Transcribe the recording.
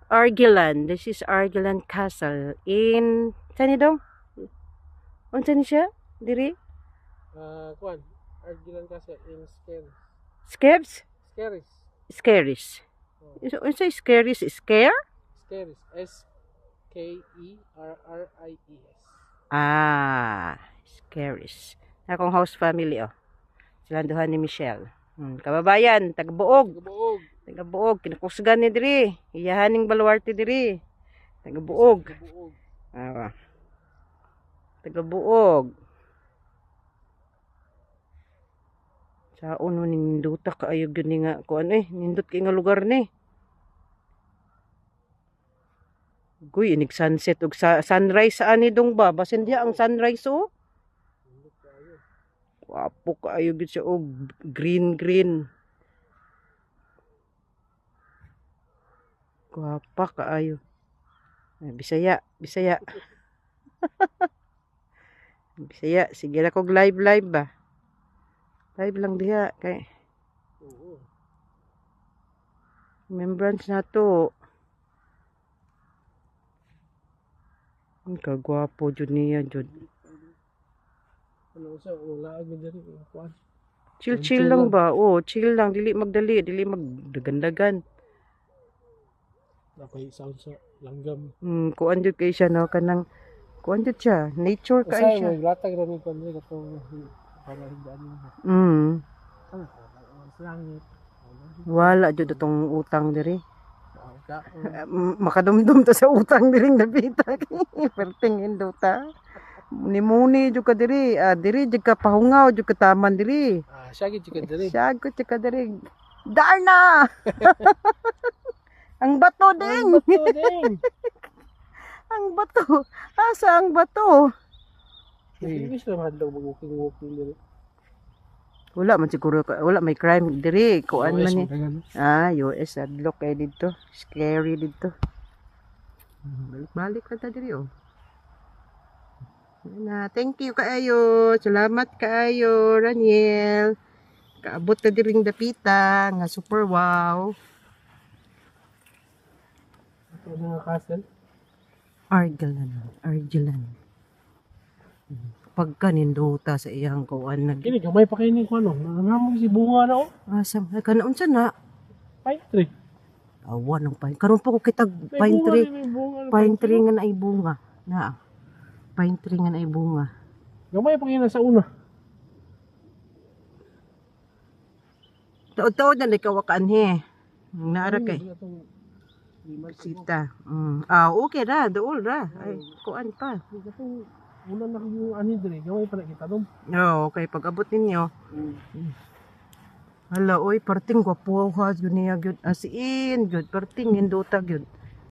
Argilan. This is Argilan Castle in saan dong? Unsa ni siya? Diri? Kuan. Argilan Castle in Skeris. Skebs? Skeris. Scaries. Unsa scaries? Scare? Skeris. S-K-E-R-R-I-E-S. Scaries. Akong house family oh. Silanduhan ni Michelle. Kababayan, taga-Buog. Gabuog. Taga-Buog, kinakusgan ni diri. Iyahaning baluarte diri. Taga-Buog. Gabuog. Taga-Buog. Sa uno ning ninduta kaayo gyud ni nga kuan nindot kay nga lugar ni. Guy inig sunset ug sunrise sa ani dong ba? Basin diha ang sunrise oh. Wapo kaayo gyud siya og green. Guwapa kaayo. Bisaya. Bisaya, sige na kog live ba. Live lang diha kay remembrance na to. Ang kagwapo jud niya jud. Ano sa wala ag diri kuan. Chill lang ba? Oh, chill lang, dili magdali, dili magdagandagan. Napay sound sa langgam. Kuan jud kay siya no kanang kuan jud siya, nature kay Kasi siya. may latag ra ni kuan diri katong para higdaan mo. Langit. Wala jud itong utang diri. Makadumdum to sa utang diring nabita. Perting induta. Muni jud ka diri. Diri jud ka pahungaw jud ka taman diri. Siya gid ka diri. Siyagot jud ka diri. Darna. Ang bato ding. Ang bato. Asa ang bato? Ibig sabihin hadlaw mag-walking diri. Wala man siguro, wala may crime diri. Kuan man ni. US adlock kay dito. Scary dito. Balik ka ta diri oh. Thank you kaayo. Salamat kaayo, Raniel. Kaabot ta diring dapita nga super wow. Ito nga castle. Argilan. Pagka ninduta sa iyang kuan nag. Kini gamay pa kay ni kuno. Nangamong si bunga na oh. Asa kana unsa na? Pine tree. Awan ng pine. Karon po ko kitag pine tree. Pine tree nga naay bunga. Na. Pine tree nga naay bunga. Gamay pa kay na sa una. Taod-taod na kawakaan he. Naara kay. Sita. Okay ra, dool ra. Ay, kuan pa. Una na yung ani diri, gamay pa na kita dom. Okay, pag abot ninyo. Hala, oy, parting gwapo ha, yun niya, yun. As in, yun, parting, hinduta, yun.